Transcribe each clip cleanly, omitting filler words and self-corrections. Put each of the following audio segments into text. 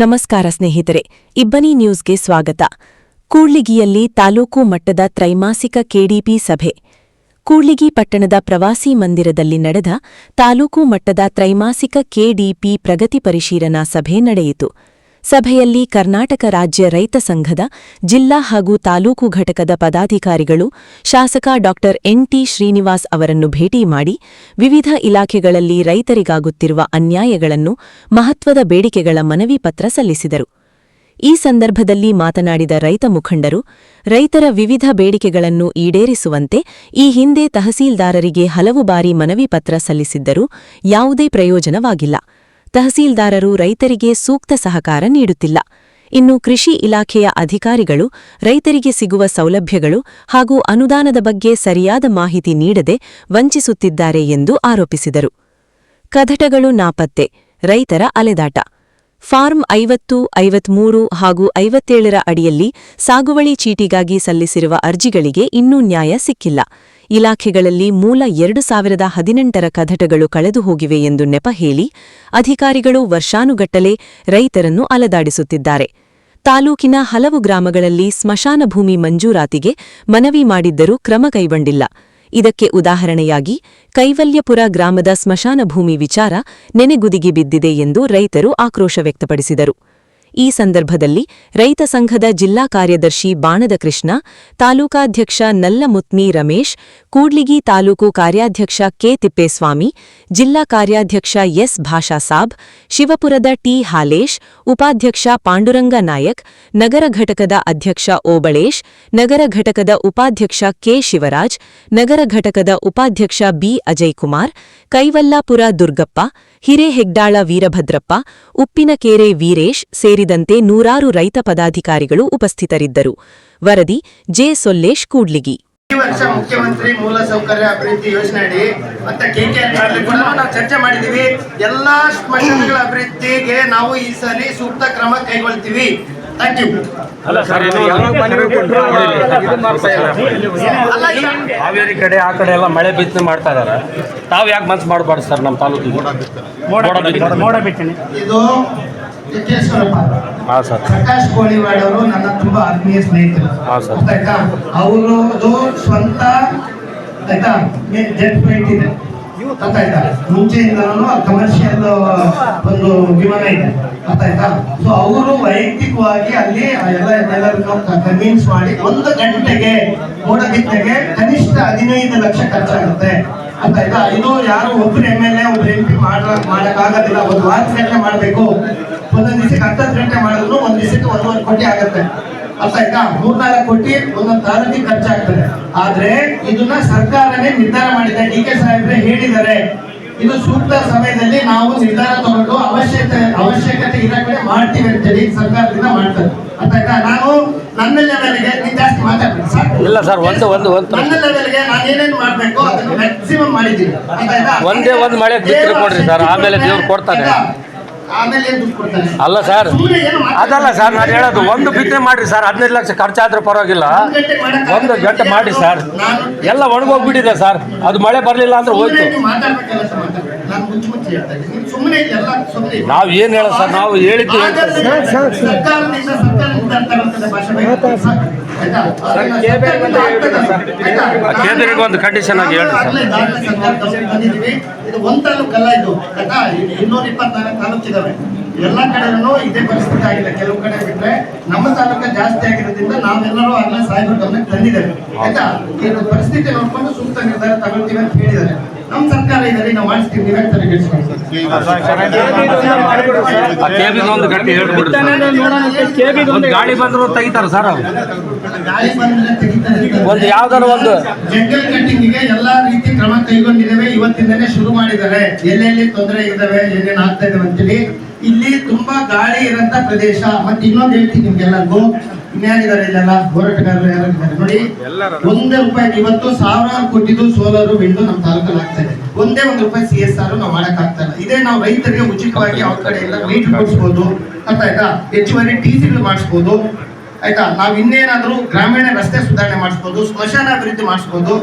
ನಮಸ್ಕಾರ ಸ್ನೇಹಿತರೆ, ಇಬ್ಬನಿ ನ್ಯೂಸ್ಗೆ ಸ್ವಾಗತ. ಕೂಡ್ಲಿಗಿಯಲ್ಲಿ ತಾಲೂಕು ಮಟ್ಟದ ತ್ರೈಮಾಸಿಕ ಕೆಡಿಪಿ ಸಭೆ. ಕೂಡ್ಲಿಗಿ ಪಟ್ಟಣದ ಪ್ರವಾಸಿ ಮಂದಿರದಲ್ಲಿ ನಡೆದ ತಾಲೂಕು ಮಟ್ಟದ ತ್ರೈಮಾಸಿಕ ಕೆಡಿಪಿ ಪ್ರಗತಿ ಪರಿಶೀಲನಾ ಸಭೆ ನಡೆಯಿತು. ಸಭೆಯಲ್ಲಿ ಕರ್ನಾಟಕ ರಾಜ್ಯ ರೈತ ಸಂಘದ ಜಿಲ್ಲಾ ಹಾಗೂ ತಾಲೂಕು ಘಟಕದ ಪದಾಧಿಕಾರಿಗಳು ಶಾಸಕ ಡಾ ಎನ್.ಟಿ. ಶ್ರೀನಿವಾಸ್ ಅವರನ್ನು ಭೇಟಿ ಮಾಡಿ ವಿವಿಧ ಇಲಾಖೆಗಳಲ್ಲಿ ರೈತರಿಗಾಗುತ್ತಿರುವ ಅನ್ಯಾಯಗಳನ್ನು, ಮಹತ್ವದ ಬೇಡಿಕೆಗಳ ಮನವಿ ಪತ್ರ ಸಲ್ಲಿಸಿದರು. ಈ ಸಂದರ್ಭದಲ್ಲಿ ಮಾತನಾಡಿದ ರೈತ ಮುಖಂಡರು, ರೈತರ ವಿವಿಧ ಬೇಡಿಕೆಗಳನ್ನು ಈಡೇರಿಸುವಂತೆ ಈ ಹಿಂದೆ ತಹಸೀಲ್ದಾರರಿಗೆ ಹಲವು ಬಾರಿ ಮನವಿ ಪತ್ರ ಸಲ್ಲಿಸಿದ್ದರೂ ಯಾವುದೇ ಪ್ರಯೋಜನವಾಗಿಲ್ಲ. ತಹಸೀಲ್ದಾರರು ರೈತರಿಗೆ ಸೂಕ್ತ ಸಹಕಾರ ನೀಡುತ್ತಿಲ್ಲ. ಇನ್ನು ಕೃಷಿ ಇಲಾಖೆಯ ಅಧಿಕಾರಿಗಳು ರೈತರಿಗೆ ಸಿಗುವ ಸೌಲಭ್ಯಗಳು ಹಾಗೂ ಅನುದಾನದ ಬಗ್ಗೆ ಸರಿಯಾದ ಮಾಹಿತಿ ನೀಡದೆ ವಂಚಿಸುತ್ತಿದ್ದಾರೆ ಎಂದು ಆರೋಪಿಸಿದರು. ಕದಟಗಳು ನಾಪತ್ತೆ, ರೈತರ ಅಲೆದಾಟ. ಫಾರ್ಮ್ 50, 53 ಹಾಗೂ 57ರ ಅಡಿಯಲ್ಲಿ ಸಾಗುವಳಿ ಚೀಟಿಗಾಗಿ ಸಲ್ಲಿಸಿರುವ ಅರ್ಜಿಗಳಿಗೆ ಇನ್ನೂ ನ್ಯಾಯ ಸಿಕ್ಕಿಲ್ಲ. ಇಲಾಖೆಗಳಲ್ಲಿ ಮೂಲ 2018ರ ಕದಟಗಳು ಕಳೆದುಹೋಗಿವೆ ಎಂದು ನೆಪ ಹೇಳಿ ಅಧಿಕಾರಿಗಳು ವರ್ಷಾನುಗಟ್ಟಲೆ ರೈತರನ್ನು ಅಲದಾಡಿಸುತ್ತಿದ್ದಾರೆ. ತಾಲೂಕಿನ ಹಲವು ಗ್ರಾಮಗಳಲ್ಲಿ ಸ್ಮಶಾನ ಭೂಮಿ ಮಂಜೂರಾತಿಗೆ ಮನವಿ ಮಾಡಿದ್ದರೂ ಕ್ರಮ ಕೈಗೊಂಡಿಲ್ಲ. ಇದಕ್ಕೆ ಉದಾಹರಣೆಯಾಗಿ ಕೈವಲ್ಯಪುರ ಗ್ರಾಮದ ಸ್ಮಶಾನ ಭೂಮಿ ವಿಚಾರ ನೆನೆಗುದಿಗೆ ಬಿದ್ದಿದೆ ಎಂದು ರೈತರು ಆಕ್ರೋಶ ವ್ಯಕ್ತಪಡಿಸಿದರು. ಈ ಸಂದರ್ಭದಲ್ಲಿ ರೈತ ಸಂಘದ ಜಿಲ್ಲಾ ಕಾರ್ಯದರ್ಶಿ ಬಾಣದ ಕೃಷ್ಣ, ತಾಲೂಕಾಧ್ಯಕ್ಷ ನಲ್ಲಮುತ್ನಿ ರಮೇಶ್, ಕೂಡ್ಲಿಗಿ ತಾಲೂಕು ಕಾರ್ಯಾಧ್ಯಕ್ಷ ಕೆ. ತಿಪ್ಪೇಸ್ವಾಮಿ, ಜಿಲ್ಲಾ ಕಾರ್ಯಾಧ್ಯಕ್ಷ ಎಸ್. ಭಾಷಾಸಾಬ್, ಶಿವಪುರದ ಟಿ. ಹಾಲೇಶ್, ಉಪಾಧ್ಯಕ್ಷ ಪಾಂಡುರಂಗ ನಾಯಕ್, ನಗರ ಘಟಕದ ಅಧ್ಯಕ್ಷ ಓಬಳೇಶ್, ನಗರ ಘಟಕದ ಉಪಾಧ್ಯಕ್ಷ ಕೆ. ಶಿವರಾಜ್, ನಗರ ಘಟಕದ ಉಪಾಧ್ಯಕ್ಷ ಬಿ. ಅಜಯ್ಕುಮಾರ್, ಕೈವಲ್ಲಾಪುರ ದುರ್ಗಪ್ಪ, ಹಿರೇಹೆಗ್ಡಾಳ ವೀರಭದ್ರಪ್ಪ, ಉಪ್ಪಿನಕೆರೆ ವೀರೇಶ್ ಸೇರಿದಂತೆ ನೂರಾರು ರೈತ ಪದಾಧಿಕಾರಿಗಳು ಉಪಸ್ಥಿತರಿದ್ದರು. ವರದಿ ಜೆ. ಸೊಲ್ಲೇಶ್, ಕೂಡ್ಲಿಗಿ. ಈ ವರ್ಷ ಮುಖ್ಯಮಂತ್ರಿ ಮೂಲಸೌಕರ್ಯ ಅಭಿವೃದ್ಧಿ ಯೋಜನೆಯಡಿ ಮತ್ತೆ KKR ಕೂಡ ನಾವು ಚರ್ಚೆ ಮಾಡಿದೀವಿ. ಎಲ್ಲಾ ಸ್ಮಶಾನಗಳ ಅಭಿವೃದ್ಧಿಗೆ ನಾವು ಈ ಸಲ ಸೂಕ್ತ ಕ್ರಮ ಕೈಗೊಳ್ತೀವಿ. Thank you. ಹಾವೇರಿ ಕಡೆ ಆ ಕಡೆ ಎಲ್ಲ ಮಳೆ ಬಿತ್ತನೆ ಮಾಡ್ತಾ ಇದಾರೆ. ತಾವು ಯಾಕೆ ಮನ್ಸು ಮಾಡಬಾರ್ದು ಸರ್? ನಮ್ಮ ತಾಲೂಕಿಗೆ ಇದು ಪ್ರಕಾಶ್ ಕೋಳಿವಾಡ್ ಅವರು ನನ್ನ ತುಂಬಾ ಆತ್ಮೀಯ ಸ್ನೇಹಿತರು. ಆಯ್ತಾ, ಅವರು ಸ್ವಂತ ಆಯ್ತಾ ಜೆಟ್ ಫ್ಲೈಟ್ ಇದೆ ಗೊತ್ತಾಯ್ತಾ, ಮುಂಚೆಯಿಂದನೂ ಕಮರ್ಷಿಯಲ್ ಒಂದು ವಿಮಾನ ಇದೆ ಗೊತ್ತಾಯ್ತಾ. ಸೊ ಅವರು ವೈಯಕ್ತಿಕವಾಗಿ ಅಲ್ಲಿ ಎಲ್ಲರನ್ನು ಕನ್ವಿನ್ಸ್ ಮಾಡಿ 1 ಗಂಟೆಗೆ ಮೋಡ ಬಿತ್ತನೆಗೆ ಕನಿಷ್ಠ 15 ಲಕ್ಷ ಖರ್ಚಾಗುತ್ತೆ ಗೊತ್ತಾಯ್ತಾ. ಇದು ಯಾರು ಒಬ್ಬರು MLA ಒಬ್ರು MP ಮಾಡಕ್ಕಾಗೋದಿಲ್ಲ. 1 ವಾರಗಟ್ಟಲೆ ಮಾಡಬೇಕು. ಒಂದೊಂದು ದಿವಸಕ್ಕೆ 10 ಗಂಟೆ ಮಾಡಿದ್ರು 1 ದಿವಸಕ್ಕೆ 1.5 ಕೋಟಿ ಆಗುತ್ತೆ ಅರ್ಥಾಯ್ತಾ. 3-4 ಕೋಟಿ ಒಂದೊಂದು ತಾಲೂಕಿಗೆ ಖರ್ಚಾಗ್ತದೆ. ಆದ್ರೆ ಇದನ್ನ ಸರ್ಕಾರನೇ ನಿರ್ಧಾರ ಮಾಡಿದೆ. DK ಸಾಹೇಬ್ರೆ ಹೇಳಿದ್ದಾರೆ, ಇದು ಸೂಕ್ತ ಸಮಯದಲ್ಲಿ ನಾವು ನಿರ್ಧಾರ ತಗೊಂಡು ಅವಶ್ಯಕತೆ ಇರೋ ಕಡೆ ಮಾಡ್ತೀವಿ ಅಂತೇಳಿ ಸರ್ಕಾರದಿಂದ ಮಾಡ್ತಾರೆ ಅರ್ಥಾಯ್ತಾ. ನಾನು ನನ್ನ ಲೆವೆಲ್ಗೆ ನೀವು ಜಾಸ್ತಿ ಮಾತಾಡ್ತೀನಿ ಸರ್. ಇಲ್ಲ ಸರ್, ನನ್ನ ಲೆವೆಲ್ಗೆ ನಾನು ಏನೇನು ಮಾಡ್ಬೇಕು ಅದನ್ನು ಮ್ಯಾಕ್ಸಿಮಮ್ ಮಾಡಿದ್ದೀನಿ ಅರ್ಥಾಯ್ತಾ. ಒಂದು ಮಳೆ ಬಿತ್ತನೆ ಕೊಡ್ರಿ ಸರ್, ಆಮೇಲೆ ದೇವ್ರು ಕೊಡ್ತಾನೆ. ಅಲ್ಲ ಸರ್, ಅದಲ್ಲ ಸರ್ ನಾನು ಹೇಳೋದು. ಒಂದು ಬಿತ್ತನೆ ಮಾಡ್ರಿ ಸರ್, 15 ಲಕ್ಷ ಖರ್ಚಾದ್ರೂ ಪರವಾಗಿಲ್ಲ. 1 ಗಂಟೆ ಮಾಡಿ ಸರ್. ಎಲ್ಲ ಒಣಗೋಗ್ಬಿಟ್ಟಿದೆ ಸರ್. ಅದು ಮಳೆ ಬರಲಿಲ್ಲ ಅಂದ್ರೆ ಹೋಯ್ತು. ನಾವು ಏನ್ ಹೇಳ ಸರ್, ನಾವು ಹೇಳಿದ್ದು ಕೇಂದ್ರಕ್ಕೆ ಒಂದು ಕಂಡೀಷನ್ ಆಗಿ ಹೇಳಿ ಸರ್. ಇದು ಒಂದು ತಾಲೂಕಲ್ಲ, ಇದು 224 ತಾಲೂಕಿದಾವೆ. ಎಲ್ಲ ಕಡೆನೂ ಇದೇ ಪರಿಸ್ಥಿತಿ ಆಗಿದೆ. ಕೆಲವು ಕಡೆ ಬಿಟ್ರೆ ನಮ್ಮ ತಾಲೂಕ ಜಾಸ್ತಿ ಆಗಿರೋದ್ರಿಂದ ನಾವೆಲ್ಲರೂ ಅಲ್ಲ ಸಾಹೇಬರ ಗಮನಕ್ಕೆ ತಂದಿದ್ದೇವೆ ಆಯ್ತಾ. ಇದು ಪರಿಸ್ಥಿತಿ ನೋಡ್ಕೊಂಡು ಸೂಕ್ತ ನಿರ್ಧಾರ ತಗೊಳ್ತೀವಿ ಅಂತ ಹೇಳಿದ್ದಾರೆ. ನಮ್ಮ ಸರ್ಕಾರ ಇದರಲ್ಲಿ ನಾವು ಮಾಡಿಸ್ತೀವಿ. ನೀವೇ ಒಂದು ಗಂಟೆ ಹೇಳ್ಬಿಡ್ರಿ. ಗಾಳಿ ಬಂದ್ರು ತೆಗಿತಾರ ಸರ್. ಗಾಳಿ ಬಂದ್ರೆ ತೆಗಿತಾರೆ. ಒಂದು ಯಾವ್ದಾರ ಒಂದು ಜಂಗಲ್ ಕಟ್ಟಿಂಗಿಗೆ ಎಲ್ಲಾ ರೀತಿ ಕ್ರಮ ಕೈಗೊಂಡಿದ್ದೇವೆ. ಇವತ್ತಿಂದನೇ ಶುರು ಮಾಡಿದ್ದಾರೆ. ಎಲ್ಲೆಲ್ಲಿ ತೊಂದರೆ ಇದ್ದಾವೆ, ಏನೇನು ಆಗ್ತಾ ಇದಾವೆ ಅಂತೇಳಿ. ಇಲ್ಲಿ ತುಂಬಾ ಗಾಳಿ ಇರಂತ ಪ್ರದೇಶ. ಮತ್ತೆ ಇನ್ನೊಂದು ಹೇಳ್ತೀನಿ ನಿಮ್ಗೆಲ್ಲರಿಗೂ, ಇನ್ಯಾರಿದ್ದಾರೆ ಇಲ್ಲೆಲ್ಲ ಹೋರಾಟಗಾರರು ಯಾರಿದ್ದಾರೆ ನೋಡಿ. ₹1 ಇವತ್ತು 1000 ಕೋಟಿದು ಸೋಲಾರು ವಿಂಡು ನಮ್ಮ ತಾಲೂಕಲ್ಲಿ ಆಗ್ತಾ ಇದೆ. ₹1 CSR ನಾವು ಮಾಡಕ್ ಆಗ್ತಾ ಇಲ್ಲ. ಇದೇ ನಾವು ರೈತರಿಗೆ ಉಚಿತವಾಗಿ ಅವ್ರ ಕಡೆ ಎಲ್ಲ ಮೀಟರ್ ಕೊಡಿಸ್ಬೋದು ಅರ್ಥಾಯ್ತಾ. ಹೆಚ್ಚುವರಿ TCಗಳು ಮಾಡಿಸ್ಬೋದು ಆಯ್ತಾ. ನಾವ್ ಇನ್ನೇನಾದ್ರೂ ಗ್ರಾಮೀಣ ರಸ್ತೆ ಸುಧಾರಣೆ ಮಾಡಿಸ್ಬೋದು, ಸ್ಮಶಾನ ಅಭಿವೃದ್ಧಿ ಮಾಡಿಸ್ಬೋದು,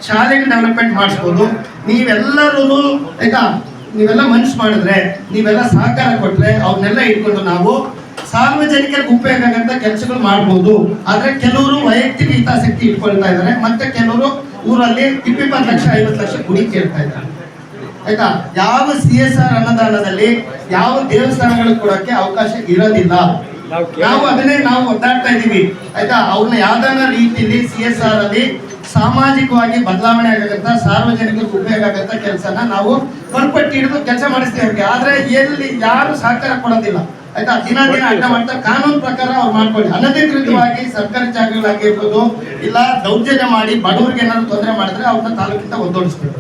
ಶಾಲೆಗಳ ಡೆವಲಪ್ಮೆಂಟ್ ಮಾಡಿಸ್ಬೋದು. ನೀವೆಲ್ಲರೂ ಆಯ್ತಾ, ನೀವೆಲ್ಲ ಮನಸ್ಸು ಮಾಡಿದ್ರೆ, ನೀವೆಲ್ಲ ಸಹಕಾರ ಕೊಟ್ರೆ ಅವ್ರನ್ನೆಲ್ಲ ಇಟ್ಕೊಂಡು ನಾವು ಸಾರ್ವಜನಿಕರಿಗೆ ಉಪಯೋಗ ಆಗಂತ ಕೆಲಸಗಳು ಮಾಡ್ಬೋದು. ಆದ್ರೆ ಕೆಲವರು ವೈಯಕ್ತಿಕ ಹಿತಾಸಕ್ತಿ ಇಟ್ಕೊಳ್ತಾ ಇದ್ದಾರೆ, ಮತ್ತೆ ಕೆಲವರು ಊರಲ್ಲಿ 20 ಲಕ್ಷ 50 ಲಕ್ಷ ಗುಡಿ ಕೇಳ್ತಾ ಇದ್ದಾರೆ. ಆಯ್ತಾ, ಯಾವ CSR ಅನುದಾನದಲ್ಲಿ ಯಾವ ದೇವಸ್ಥಾನಗಳು ಕೊಡೋಕೆ ಅವಕಾಶ ಇರೋದಿಲ್ಲ. ನಾವು ಅದನ್ನೇ ನಾವು ಒದ್ದಾಡ್ತಾ ಇದೀವಿ. ಆಯ್ತಾ, ಅವ್ರನ್ನ ಯಾವ್ದಾನ ರೀತಿಯಲ್ಲಿ CSR ಅಲ್ಲಿ ಸಾಮಾಜಿಕವಾಗಿ ಬದಲಾವಣೆ ಆಗಂತ ಸಾರ್ವಜನಿಕರಿಗೆ ಉಪಯೋಗ ಆಗಂತ ಕೆಲಸನ ನಾವು ಕಣ್ಪಟ್ಟಿ ಹಿಡಿದು ಕೆಲಸ ಮಾಡಿಸ್ತೇವೆ. ಆದ್ರೆ ಎಲ್ಲಿ ಯಾರು ಸಹಕಾರ ಕೊಡೋದಿಲ್ಲ. ಆಯ್ತಾ, ದಿನ ಅಡ್ಡ ಮಾಡ್ತಾ ಕಾನೂನು ಪ್ರಕಾರ ಅವ್ರು ಮಾಡ್ಕೊಳ್ಳಿ. ಅನಧಿಕೃತವಾಗಿ ಸರ್ಕಾರಿ ಜಾಗಗಳಾಗಿರ್ಬೋದು, ಇಲ್ಲ ದೌರ್ಜನ್ಯ ಮಾಡಿ ಬಡವರಿಗೆ ಏನಾದ್ರು ತೊಂದರೆ ಮಾಡಿದ್ರೆ ಅವ್ರನ್ನ ತಾಲೂಕಿಂದ ಒದ್ದೋಡಿಸ್ಬೇಕು.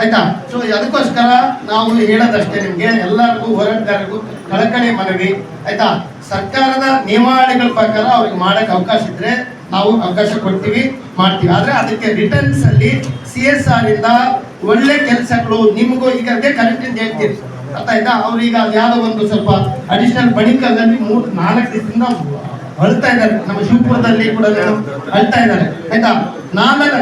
ಆಯ್ತಾ, ಸೊ ಅದಕ್ಕೋಸ್ಕರ ನಾವು ಹೇಳೋದಷ್ಟೇ, ನಿಮ್ಗೆ ಎಲ್ಲರಿಗೂ ಹೋರಾಟಗಾರರಿಗೂ ಕಳಕಳಿ ಮನವಿ. ಆಯ್ತಾ, ಸರ್ಕಾರದ ನಿಯಮಾವಳಿಗಳ ಪ್ರಕಾರ ಅವ್ರಿಗೆ ಮಾಡಕ್ ಅವಕಾಶ ಇದ್ರೆ ನಾವು ಅವಕಾಶ ಕೊಡ್ತೀವಿ, ಮಾಡ್ತೀವಿ. ಆದ್ರೆ ಅದಕ್ಕೆ ರಿಟರ್ನ್ಸ್ ಅಲ್ಲಿ CSR ಇಂದ ಒಳ್ಳೆ ಕೆಲಸಗಳು ನಿಮಗೂ ಈಗ ಅದೇ ಕರೆಕ್ಟ್ ಅಂತ ಹೇಳ್ತೀರಿ. ಅರ್ಥ ಆಯ್ತಾ, ಅವ್ರೀಗ ಯಾವ್ದೋ ಒಂದು ಸ್ವಲ್ಪ ಅಡಿಷನಲ್ ಬಣಿಕಲ್ನಲ್ಲಿ 3-4 ದಿವಸದಿಂದ ಅಳ್ತಾ ಇದ್ದಾರೆ. ನಮ್ಮ ಶಿವಪುರದಲ್ಲಿ ಕೂಡ ಅಳ್ತಾ ಇದ್ದಾರೆ. ಆಯ್ತಾ,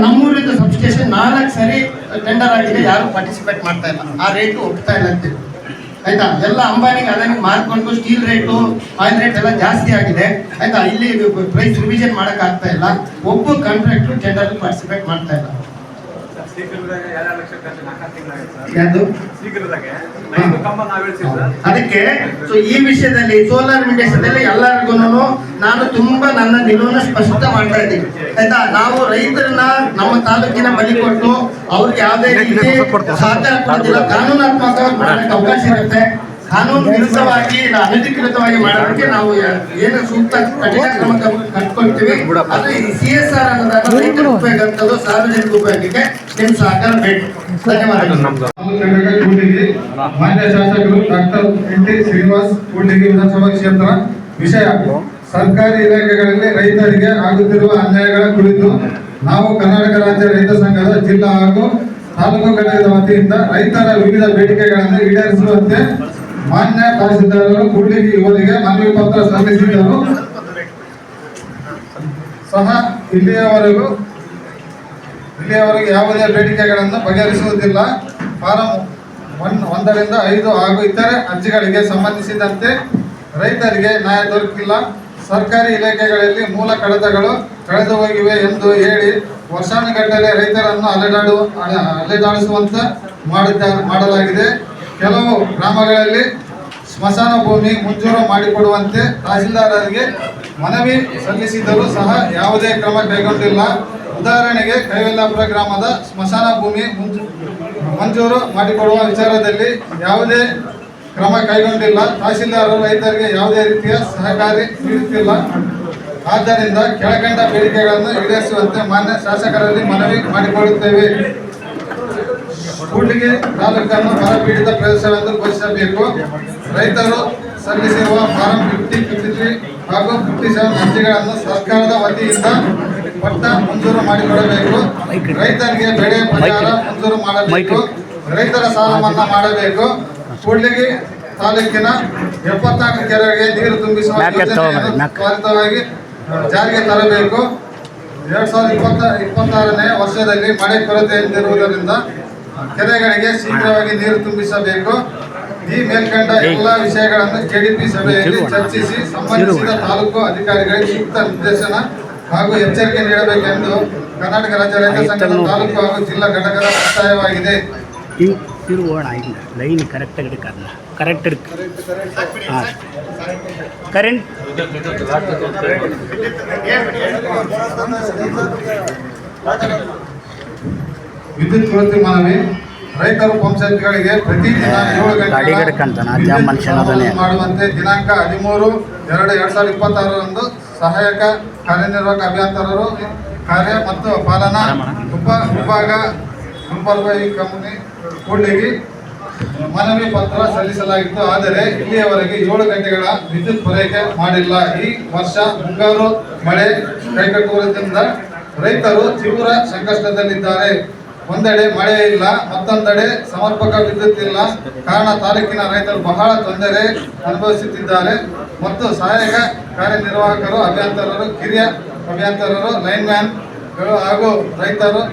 ನಮ್ಮೂರಿಂದ ಸಬ್ಸ್ಟೇಷನ್ 4 ಸರಿ ಟೆಂಡರ್ ಆಗಿದೆ, ಯಾರು ಪಾರ್ಟಿಸಿಪೇಟ್ ಮಾಡ್ತಾ ಇಲ್ಲ. ಆ ರೇಟು ಒಪ್ತಾ ಇಲ್ಲ ಅಂತೀವಿ. ಆಯ್ತಾ, ಎಲ್ಲ ಅಂಬಾನಿಗೆ ಅದನ್ನು ಮಾರ್ಕೊಂಡು ಸ್ಟೀಲ್ ರೇಟು ಆಯಿಲ್ ರೇಟ್ ಎಲ್ಲ ಜಾಸ್ತಿ ಆಗಿದೆ. ಆಯ್ತಾ, ಇಲ್ಲಿ ಪ್ರೈಸ್ ರಿವಿಷನ್ ಮಾಡಕ್ ಆಗ್ತಾ ಇಲ್ಲ. ಒಬ್ಬ ಕಾಂಟ್ರಾಕ್ಟರ್ ಟೆಂಡರ್ ಪಾರ್ಟಿಸಿಪೇಟ್ ಮಾಡ್ತಾ ಇಲ್ಲ. ಅದಕ್ಕೆ ಸೊ ಈ ವಿಷಯದಲ್ಲಿ ಸೋಲಾರ್ ವಿಷಯದಲ್ಲಿ ಎಲ್ಲರಿಗೂ ನಾನು ತುಂಬಾ ನನ್ನ ನಿಲುವನ್ನು ಸ್ಪಷ್ಟ ಮಾಡ್ತಾ ಇದ್ದೀನಿ. ಆಯ್ತಾ, ನಾವು ರೈತರನ್ನ ನಮ್ಮ ತಾಲೂಕಿನ ಬಲಿ ಕೊಟ್ಟು ಅವ್ರಿಗೆ ಯಾವುದೇ ರೀತಿ ಸಹಕಾರ ಕೊಡೋದಿಲ್ಲ. ಕಾನೂನಾತ್ಮಕವಾಗಿ ಮಾಡಕ್ಕೆ ಅವಕಾಶ ಇರುತ್ತೆ. ಕಾನೂನು ವಿರುದ್ಧವಾಗಿ ಇಲ್ಲ ಅನಧಿಕೃತವಾಗಿ ಮಾಡೋದಕ್ಕೆ ನಾವು ಏನು ಸೂಕ್ತ ಕಠಿಣ ಕ್ರಮ ಕಟ್ಕೊಳ್ತೀವಿ. ಆದ್ರೆ ಈ CSR ಅನ್ನೋದನ್ನ ರೈತರ ಉಪಯೋಗ ಅಂತದ್ದು ಸಾರ್ವಜನಿಕ ಉಪಯೋಗಕ್ಕೆ ನಿಮ್ಮ ಸಹಕಾರ ಬೇಕು. ಧನ್ಯವಾದಗಳು. ಕೂಡ್ಲಿಗಿ ಮಾನ್ಯ ಶಾಸಕರು ಡಾಕ್ಟರ್ NT ಶ್ರೀನಿವಾಸ್ ಕೂಡ್ಲಿಗಿ ವಿಧಾನಸಭಾ ಕ್ಷೇತ್ರ. ವಿಷಯ ಸರ್ಕಾರಿ ಇಲಾಖೆಗಳಲ್ಲಿ ರೈತರಿಗೆ ಆಗುತ್ತಿರುವ ಅನ್ಯಾಯಗಳ ಕುರಿತು ನಾವು ಕರ್ನಾಟಕ ರಾಜ್ಯ ರೈತ ಸಂಘದ ಜಿಲ್ಲಾ ಹಾಗೂ ತಾಲೂಕು ಘಟಕದ ವತಿಯಿಂದ ರೈತರ ವಿವಿಧ ಬೇಡಿಕೆಗಳನ್ನು ಈಡೇರಿಸುವಂತೆ ಮಾನ್ಯ ತಹಸೀಲ್ದಾರರು ಕೂಡ್ಲಿಗಿ ಇವರಿಗೆ ಮನವಿ ಪತ್ರ ಸಲ್ಲಿಸಿದ್ದರು ಸಹ ಇಲ್ಲಿಯವರೆಗೂ ಯಾವುದೇ ಬೇಡಿಕೆಗಳನ್ನು ಬಗೆಹರಿಸುವುದಿಲ್ಲ. ಫಾರಂ 1 ರಿಂದ 5 ಹಾಗೂ ಇತರೆ ಅರ್ಜಿಗಳಿಗೆ ಸಂಬಂಧಿಸಿದಂತೆ ರೈತರಿಗೆ ನ್ಯಾಯ ದೊರಕಿಲ್ಲ. ಸರ್ಕಾರಿ ಇಲಾಖೆಗಳಲ್ಲಿ ಮೂಲ ಕಡತಗಳು ಕಳೆದು ಹೋಗಿವೆ ಎಂದು ಹೇಳಿ ವರ್ಷಾನುಗಟ್ಟಲೆ ರೈತರನ್ನು ಅಲೆದಾಡಿಸುವಂತೆ ಮಾಡಲಾಗಿದೆ. ಕೆಲವು ಗ್ರಾಮಗಳಲ್ಲಿ ಸ್ಮಶಾನ ಭೂಮಿ ಮಂಜೂರು ಮಾಡಿಕೊಡುವಂತೆ ತಹಸೀಲ್ದಾರರಿಗೆ ಮನವಿ ಸಲ್ಲಿಸಿದರೂ ಸಹ ಯಾವುದೇ ಕ್ರಮ ಕೈಗೊಂಡಿಲ್ಲ. ಉದಾಹರಣೆಗೆ ಕೈವೆಲ್ಲಾಪುರ ಗ್ರಾಮದ ಸ್ಮಶಾನ ಭೂಮಿ ಮಂಜೂರು ಮಾಡಿಕೊಡುವ ವಿಚಾರದಲ್ಲಿ ಯಾವುದೇ ಕ್ರಮ ಕೈಗೊಂಡಿಲ್ಲ. ತಹಸೀಲ್ದಾರರು ರೈತರಿಗೆ ಯಾವುದೇ ರೀತಿಯ ಸಹಕಾರಿ ನೀಡುತ್ತಿಲ್ಲ. ಆದ್ದರಿಂದ ಕೆಳಕಂಡ ಬೇಡಿಕೆಗಳನ್ನು ಈಡೇರಿಸುವಂತೆ ಮಾನ್ಯ ಶಾಸಕರಲ್ಲಿ ಮನವಿ ಮಾಡಿಕೊಳ್ಳುತ್ತೇವೆ. ಕೂಡ್ಲಿಗಿ ತಾಲೂಕನ್ನು ಬರಪೀಡಿತ ಪ್ರದೇಶವೆಂದು ಘೋಷಿಸಬೇಕು. ರೈತರು ಸಲ್ಲಿಸಿರುವ ಫಾರಂ 50, 53 ಹಾಗೂ 57 ಅರ್ಜಿಗಳನ್ನು ಸರ್ಕಾರದ ವತಿಯಿಂದ ಪಟ್ಟ ಮಂಜೂರು ಮಾಡಿಕೊಡಬೇಕು. ರೈತರಿಗೆ ಬೆಳೆ ಪರಿಹಾರ ಮಂಜೂರು ಮಾಡಬೇಕು. ರೈತರ ಸಾಲ ಮನ್ನಾ ಮಾಡಬೇಕು. ಕೂಡ್ಲಿಗಿ ತಾಲೂಕಿನ 74 ಕೆರೆಗಳಿಗೆ ನೀರು ತುಂಬಿಸುವ ಯೋಜನೆಯನ್ನು ತ್ವರಿತವಾಗಿ ಜಾರಿಗೆ ತರಬೇಕು. 2026ನೇ ವರ್ಷದಲ್ಲಿ ಮಳೆ ಕೊರತೆ ಎಂದಿರುವುದರಿಂದ ಕೆರೆಗಳಿಗೆ ಶೀಘ್ರವಾಗಿ ನೀರು ತುಂಬಿಸಬೇಕು. ಈ ಮೇಲ್ಕಂಡ ಎಲ್ಲ ವಿಷಯಗಳನ್ನು KDP ಸಭೆಯಲ್ಲಿ ಚರ್ಚಿಸಿ ಸಂಬಂಧಿಸಿದ ತಾಲೂಕು ಅಧಿಕಾರಿಗಳಿಗೆ ಸೂಕ್ತ ನಿರ್ದೇಶನ ಹಾಗೂ ಎಚ್ಚರಿಕೆ ನೀಡಬೇಕೆಂದು ಕರ್ನಾಟಕ ರಾಜ್ಯ ರೈತ ಸಂಘದ ತಾಲೂಕು ಹಾಗೂ ಜಿಲ್ಲಾ ಘಟಕದ ಒತ್ತಾಯವಾಗಿದೆ. ಲೈನ್ ಕರೆಕ್ಟಾಗಿ எடுக்காதுல ಕರೆಕ್ಟ್ இருக்கு ಕರೆಂಟ್ ವಿದ್ಯುತ್ ಕೊರತೆ ಮನವಿ. ರೈತರು ಪಂಪ್ಸೆಟ್ಗಳಿಗೆ ಪ್ರತಿದಿನ 7 ಗಂಟೆ ಮಾಡುವಂತೆ ದಿನಾಂಕ 13/2/2026ರಂದು ಸಹಾಯಕ ಕಾರ್ಯನಿರ್ವಾಹಕ ಅಭಿಯಂತರರು ಕಾರ್ಯ ಮತ್ತು ಪಾಲನಾ ವಿಭಾಗ ಗುಲ್ಬರ್ಗ ಕಂಪನಿ ಕೂಡ್ಲಿಗಿ ಮನವಿ ಪತ್ರ ಸಲ್ಲಿಸಲಾಗಿತ್ತು. ಆದರೆ ಇಲ್ಲಿಯವರೆಗೆ 7 ಗಂಟೆಗಳ ವಿದ್ಯುತ್ ಪೂರೈಕೆ ಮಾಡಿಲ್ಲ. ಈ ವರ್ಷ ಮುಂಗಾರು ಮಳೆ ಕೈಗೆಟುಕುವುದರಿಂದ ರೈತರು ತೀವ್ರ ಸಂಕಷ್ಟದಲ್ಲಿದ್ದಾರೆ. ಒಂದೆಡೆ ಮಳೆ ಇಲ್ಲ, ಮತ್ತೊಂದೆಡೆ ಸಮರ್ಪಕ ವಿದ್ಯುತ್ ಇಲ್ಲ. ಕಾರಣ ತಾಲೂಕಿನ ರೈತರು ಬಹಳ ತೊಂದರೆ ಅನುಭವಿಸುತ್ತಿದ್ದಾರೆ ಮತ್ತು ಸಹಾಯಕ ಕಾರ್ಯನಿರ್ವಾಹಕರು, ಅಭಿಯಂತರರು, ಕಿರಿಯ ಅಭಿಯಂತರರು, ಲೈನ್ಮ್ಯಾನ್ಗಳು ಹಾಗೂ ರೈತರು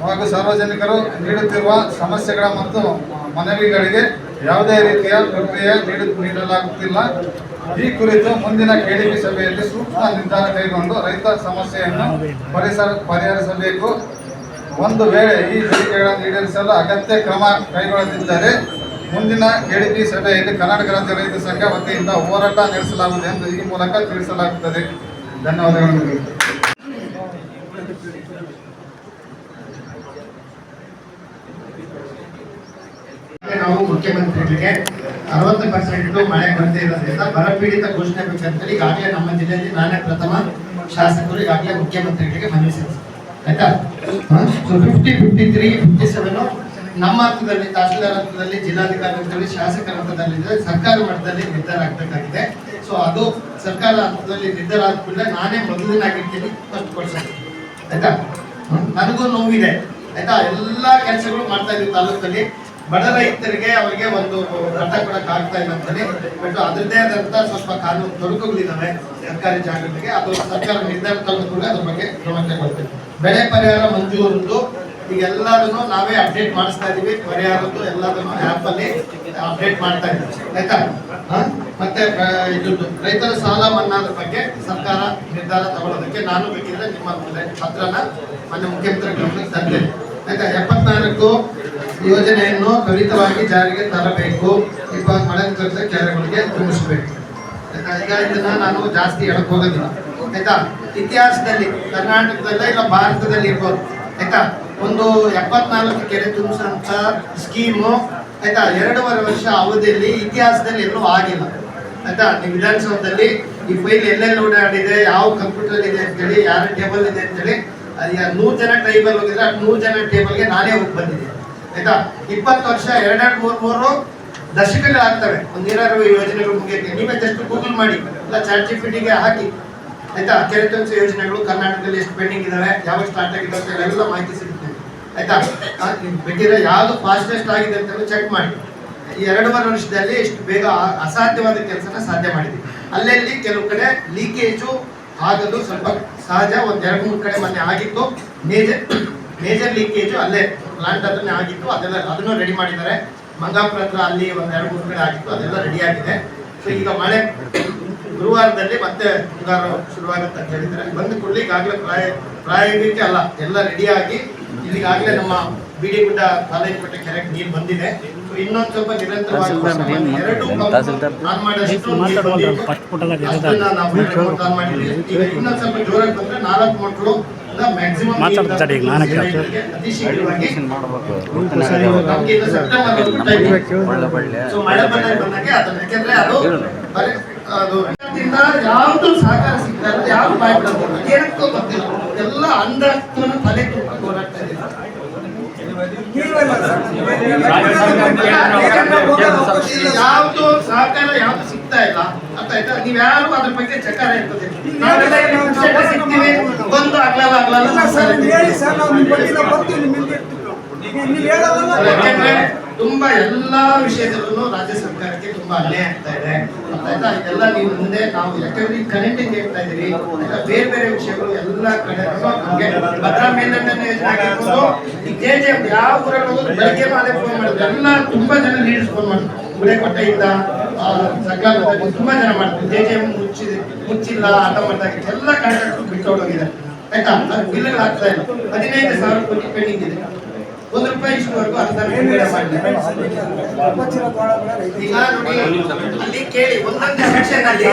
ಹಾಗೂ ಸಾರ್ವಜನಿಕರು ನೀಡುತ್ತಿರುವ ಸಮಸ್ಯೆಗಳ ಮತ್ತು ಮನವಿಗಳಿಗೆ ಯಾವುದೇ ರೀತಿಯ ಪ್ರಕ್ರಿಯೆ ನೀಡಲಾಗುತ್ತಿಲ್ಲ. ಈ ಕುರಿತು ಮುಂದಿನ ಕೆಡಿಪಿ ಸಭೆಯಲ್ಲಿ ಸೂಕ್ತ ನಿರ್ಧಾರ ಕೈಗೊಂಡು ರೈತ ಸಮಸ್ಯೆಯನ್ನು ಪರಿಹರಿಸಬೇಕು. ಒಂದು ವೇಳೆ ಈ ಬೇಡಿಕೆಗಳನ್ನು ಈಡೇರಿಸಲು ಅಗತ್ಯ ಕ್ರಮ ಕೈಗೊಳ್ಳದಿದ್ದರೆ ಮುಂದಿನ ಕೆಡಿಪಿ ಸಭೆಯಲ್ಲಿ ಕರ್ನಾಟಕ ರಾಜ್ಯ ರೈತ ಸಂಘ ವತಿಯಿಂದ ಹೋರಾಟ ನಡೆಸಲಾಗುವುದು ಎಂದು ಈ ಮೂಲಕ ತಿಳಿಸಲಾಗುತ್ತದೆ. ಧನ್ಯವಾದಗಳು. ನಾವು ಮುಖ್ಯಮಂತ್ರಿಗಳಿಗೆ 60% ಮಳೆ ಬರದೇ ಇರೋದ್ರಿಂದ ಬರಪೀಡಿತ ಘೋಷಣೆ ಬೇಕಂತೇಳಿ ಈಗಾಗಲೇ ನಮ್ಮ ಜಿಲ್ಲೆಯಲ್ಲಿ ನಾನೇ ಪ್ರಥಮ ಶಾಸಕರು ಈಗಾಗಲೇ ಮುಖ್ಯಮಂತ್ರಿಗಳಿಗೆ ಮನವಿ ಸಲ್ಲಿಸಿದೆ. ಆಯ್ತಾ? ಸೊ 50, 53, 57 ನಮ್ಮ ಹಂತದಲ್ಲಿ, ತಹಸೀಲ್ದಾರ್ ಹಂತದಲ್ಲಿ, ಜಿಲ್ಲಾಧಿಕಾರಿ ಹಂತದಲ್ಲಿ, ಶಾಸಕರ ಹಂತದಲ್ಲಿ, ಸರ್ಕಾರ ಮಟ್ಟದಲ್ಲಿ ನಿರ್ಧಾರ ಆಗಬೇಕಾಗಿದೆ. ಸೊ ಅದು ಸರ್ಕಾರ ಹಂತದಲ್ಲಿ ನಿರ್ಧಾರ ಆದ ಕೂಡಲೇ ನಾನೇ ಮೊದಲನಾಗಿರ್ತೀನಿ, ಫಸ್ಟ್ ಕೊಡ್ಸೋದು. ಆಯ್ತಾ? ನನಗೂ ನೋವಿದೆ. ಆಯ್ತಾ? ಎಲ್ಲ ಕೆಲಸಗಳು ಮಾಡ್ತಾ ಇದ್ದೀವಿ ತಾಲೂಕಲ್ಲಿ. ಬಡ ರೈತರಿಗೆ ಅವರಿಗೆ ಒಂದು ರಥ ಕೊಡಕ್ಕೆ ಆಗ್ತಾ ಇಲ್ಲ ಅಂತಾನೆ, ಬಟ್ ಅದರದ್ದೇ ಆದಂತ ಸ್ವಲ್ಪ ಕಾನೂನು ತೊಡಕುಗಳಿದ್ದಾವೆ ಸರ್ಕಾರಿ ಜಾಗೃತಿಗೆ. ಅದು ಸರ್ಕಾರ ನಿರ್ಧಾರ ಕೂಡ ಅದ್ರ ಬಗ್ಗೆ ಕ್ರಮ ತಗೊಳ್ತೇವೆ. ಬೆಳೆ ಪರಿಹಾರ ಮಂಜೂರದ್ದು ಈಗ ಎಲ್ಲದನ್ನು ನಾವೇ ಅಪ್ಡೇಟ್ ಮಾಡಿಸ್ತಾ ಇದೀವಿ. ಪರಿಹಾರದ್ದು ಎಲ್ಲದನ್ನು ಆ್ಯಪ್ ಅಲ್ಲಿ ಅಪ್ಡೇಟ್ ಮಾಡ್ತಾ ಇದ್ದೀವಿ. ಆಯ್ತಾ? ಮತ್ತೆ ಇದು ರೈತರ ಸಾಲ ಮನ್ನಾದ ಬಗ್ಗೆ ಸರ್ಕಾರ ನಿರ್ಧಾರ ತಗೊಳ್ಳೋದಕ್ಕೆ ನಾನು ಬೇಕಿದ್ರೆ ನಿಮ್ಮ ಪತ್ರನ ಮೊನ್ನೆ ಮುಖ್ಯಮಂತ್ರಿ ಗಮನಕ್ಕೆ ತಂದೇನೆ. ಆಯ್ತಾ? 74 ಯೋಜನೆಯನ್ನು ತ್ವರಿತವಾಗಿ ಜಾರಿಗೆ ತರಬೇಕು. ಮಳೆ ಕೆರೆಗಳಿಗೆ ತುಂಬಿಸಬೇಕು. ಆಯ್ತಾ? ಈಗ ಇದನ್ನ ನಾನು ಜಾಸ್ತಿ ಹೇಳಕ್ ಹೋಗೋದಿಲ್ಲ. ಆಯ್ತಾ? ಇತಿಹಾಸದಲ್ಲಿ ಕರ್ನಾಟಕದಲ್ಲೇ ಇಲ್ಲ ಭಾರತದಲ್ಲಿ ಇರ್ಬೋದು. ಆಯ್ತಾ? ಒಂದು 74 ಕೆರೆ ತುಂಬಿಸಂತ ಸ್ಕೀಮು ಆಯ್ತಾ 2.5 ವರ್ಷ ಅವಧಿಯಲ್ಲಿ ಇತಿಹಾಸದಲ್ಲಿ ಎಲ್ಲೂ ಆಗಿಲ್ಲ. ಆಯ್ತಾ? ನೀವು ವಿಧಾನಸೌಧದಲ್ಲಿ ಈ ಫೈಲ್ ಎಲ್ಲೆಲ್ಲಿ ಓಡಾಡಿದೆ, ಯಾವ ಕಂಪ್ಯೂಟರ್ ಇದೆ ಅಂತೇಳಿ, ಯಾರ ಟೇಬಲ್ ಇದೆ ಅಂತೇಳಿ, 100 ಜನ ಟೇಬಲ್ ಹೋಗಿದ್ರೆ 100 ಜನ ಟೇಬಲ್ಗೆ ನಾನೇ ಹೋಗಿ ಬಂದಿದ್ದೆ. ಆಯ್ತಾ? 20 ವರ್ಷ 2-3 ದಶಕಗಳಾಗ್ತವೆ ಒಂದು ನೀರಾವರಿ ಯೋಜನೆಗಳು ಮುಗಿಯಕ್ಕೆ. ನೀವೇ ಜಸ್ಟ್ ಗೂಗಲ್ ಮಾಡಿ, ಇಲ್ಲ ChatGPT-ಗೆ ಹಾಕಿ. ಆಯ್ತಾ? ಕೆರೆ ತುಂಬಿಸೋ ಯೋಜನೆಗಳು ಕರ್ನಾಟಕದಲ್ಲಿ ಎಷ್ಟು ಪೆಂಡಿಂಗ್ ಇದಾವೆ, ಯಾವಾಗ ಸ್ಟಾರ್ಟ್ ಆಗಿದೆ ಅಂತ ಎಲ್ಲ ಮಾಹಿತಿ ಸಿಗುತ್ತೆ. ಆಯ್ತಾ? ಬೇಕಿದ್ರೆ ಯಾವುದು ಫಾಸ್ಟೆಸ್ಟ್ ಆಗಿದೆ ಅಂತ ಚೆಕ್ ಮಾಡಿ. ಈ 2.5 ವರ್ಷದಲ್ಲಿ ಎಷ್ಟು ಬೇಗ ಅಸಾಧ್ಯವಾದ ಕೆಲಸನ ಸಾಧ್ಯ ಮಾಡಿದ್ವಿ. ಅಲ್ಲೆಲ್ಲಿ ಕೆಲವು ಕಡೆ ಲೀಕೇಜು ಆಗೋದು ಸ್ವಲ್ಪ ಸಹಜ. 1-2-3 ಕಡೆ ಮೊನ್ನೆ ಆಗಿತ್ತು. ಮೇಜರ್ ಲೀಕೇಜು ಅಲ್ಲೇ ಪ್ಲಾಂಟ್ ಹತ್ರನೇ ಆಗಿತ್ತು. ಅದನ್ನು ರೆಡಿ ಮಾಡಿದ್ದಾರೆ. ಮಂಗಾಪುರ ಹತ್ರ ಅಲ್ಲಿ 1-2-3 ಕಡೆ ಆಗಿತ್ತು. ಅದೆಲ್ಲ ರೆಡಿ ಆಗಿದೆ. ಸೊ ಈಗ ಮಳೆ ಗುರುವಾರದಲ್ಲಿ ಮತ್ತೆ ಮುಂಗಾರು ಶುರುವಾಗುತ್ತೆ ಅಂತ ಹೇಳಿದ್ದಾರೆ. ಬಂದು ಕೂಡಲೇ ಈಗಾಗಲೇ ಪ್ರಾಯೋಗಿಕ ಅಲ್ಲ, ಎಲ್ಲ ರೆಡಿಯಾಗಿ ಇಲ್ಲಿಗಾಗಲೇ ನಮ್ಮ ಬಿಡಿಗುಡ್ಡ ತಾಲೂಕು ಕೆರೆಗೆ ನೀರು ಬಂದಿದೆ. ಇನ್ನೊಂದು ಸ್ವಲ್ಪ ನಿರಂತರವಾಗಿ 2 ಆನ್ ಮಾಡಿದಷ್ಟು ಇನ್ನೊಂದು ಸ್ವಲ್ಪ ಜೋರಾಗಿ ಬಂದ್ರೆ 4 ಮೋಟ್ರು ಮ್ಯಾಕ್ಸಿಮಮ್ ಅತಿ ಶೀಘ್ರವಾಗಿ ಮಳೆ ಬಂದಾಗ ಅದನ್ನ, ಯಾಕೆಂದ್ರೆ ಅದು ಯಾವ್ದು ಸಹಕಾರ ಸಿಗ್ತಾ ಇಲ್ಲ, ಯಾವ್ದು ಬಾಯ್ ಬಿಡೋದಿಲ್ಲ, ಏನಕ್ಕೂ ಗೊತ್ತಿಲ್ಲ. ಎಲ್ಲ ಅಂಧತ್ವನ ತಲೆ ತುಂಬ ಹೋರಾಡ್ತಾ ಇದೆ. ಯಾವ್ದು ಸಹಕಾರ ಯಾವ್ದು ಸಿಗ್ತಾ ಇಲ್ಲ ಅಂತ ಆಯ್ತಾ? ನೀವ್ ಯಾರು ಅದ್ರ ಬಗ್ಗೆ ಚಕಾರ ಇರ್ತದೆ. ಸಿಗ್ತೀವಿ ಬಂದು ಆಗ್ಲಲ್ಲ ಯಾಕೆಂದ್ರೆ ತುಂಬಾ ಎಲ್ಲಾ ವಿಷಯದಲ್ಲೂ ರಾಜ್ಯ ಸರ್ಕಾರಕ್ಕೆ ತುಂಬಾ ಅನ್ಯಾಯ ಆಗ್ತಾ ಇದೆ ಅಂತ ಆಯ್ತಾ? ಇದೆಲ್ಲ ನೀವು ಮುಂದೆ ನಾವು ಯಾಕಂದ್ರೆ ಕನೆಕ್ಟಿಂಗ್ ಹೇಳ್ತಾ ಇದೀವಿ, ಬೇರೆ ಬೇರೆ ವಿಷಯಗಳು ಎಲ್ಲ ಕಡೆ ನಮಗೆ ಭದ್ರಾ ಮೇಲ್ದಂಡನೆ ಯೋಜನೆ ಆಗಿರ್ಬೋದು. ಈ KGF ಯಾವ ಊರಲ್ಲಿ ಹೋಗೋದು ಬೆಳಗ್ಗೆ ಅದೇ ಫೋನ್ ಮಾಡಿದ್ರು. ಎಲ್ಲ ತುಂಬಾ ಜನ ಲೀಡರ್ಸ್ ಫೋನ್ ಮಾಡಿದ್ರು. ಗುಡೆಕೊಟ್ಟೆಯಿಂದ ಸಕಾಲದಲ್ಲಿ ತುಂಬಾ ಜನ ಮಾಡ್ತಾರೆ. KGF ಮುಚ್ಚಿಲ್ಲ, ಆಟ ಮಾಡ್ತಾಗಿತ್ತು, ಎಲ್ಲ ಕಾಂಟ್ರಾಕ್ಟರ್ ಬಿಟ್ಟು ಹೋಗಿದೆ. ಆಯ್ತಾ? ಬಿಲ್ಗಳು ಆಗ್ತಾ ಇಲ್ಲ. 15,000 ಕೋಟಿ ಪೆಂಡಿಂಗ್ ಇದೆ. ₹1 ಇಷ್ಟುವರೆಗೂ ಅನುದಾನ ಬಿಡುಗಡೆ ಮಾಡಿದ್ದಾರೆ. ಈಗ ನೋಡಿ ಅಲ್ಲಿ ಕೇಳಿ, ಒಂದೊಂದು ಸೆಕ್ಷನ್ ಅಲ್ಲಿ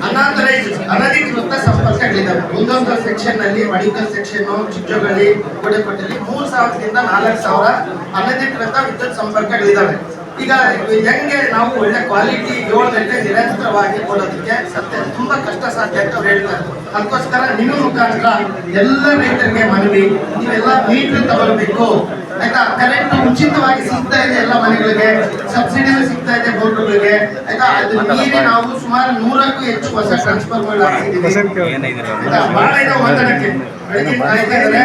3,000 ಅನಧಿಕೃತ ಸಂಪರ್ಕಗಳಿದ್ದಾವೆ. ಒಂದೊಂದು ಸೆಕ್ಷನ್ ನಲ್ಲಿ ಮಡಿಕಲ್ ಸೆಕ್ಷನ್, ಚಿಚ್ಚೋಗಳಿ, ಗುಡೆಕೊಟ್ಟೆಯಲ್ಲಿ 3,000ದಿಂದ 4,000 ಅನಧಿಕೃತ ವಿದ್ಯುತ್ ಸಂಪರ್ಕಗಳಿದ್ದಾವೆ. ಈಗ ಹೆಂಗೆ ನಾವು ಒಳ್ಳೆ ಕ್ವಾಲಿಟಿ 7 ಗಂಟೆ ನಿರಂತರವಾಗಿ ಕೊಡೋದಕ್ಕೆ ತುಂಬಾ ಕಷ್ಟ ಸಾಧ್ಯ ಅಂತ ಅವ್ರು ಹೇಳ್ತಾರೆ. ಅದಕ್ಕೋಸ್ಕರ ನಿಮ್ಮ ಮುಖಾಂತರ ಎಲ್ಲ ರೈತರಿಗೆ ಮನವಿ, ನೀವೆಲ್ಲ ಮೀಟರ್ ತಗೊಳ್ಬೇಕು. ಆಯ್ತಾ? ಕರೆಂಟ್ ಉಚಿತವಾಗಿ ಸಿಗ್ತಾ ಇದೆ ಎಲ್ಲ ಮನೆಗಳಿಗೆ, ಸಬ್ಸಿಡಿ ಸಿಗ್ತಾ ಇದೆ ಬೋರ್ಗಳಿಗೆ. ಆಯ್ತಾ? ಅದು ಮೀರಿ ನಾವು ಸುಮಾರು 100ಕ್ಕೂ ಹೆಚ್ಚು ಹೊಸ ಟ್ರಾನ್ಸ್ಫಾರ್ಮರ್ ಹಾಕಿದ್ದೀವಿ. ಬಹಳ ಇದೆ ಹೊಂದಾಣಿಕೆ. ಬೆಳಗ್ಗೆ ಕಾಯ್ತಾ ಇದ್ದಾರೆ.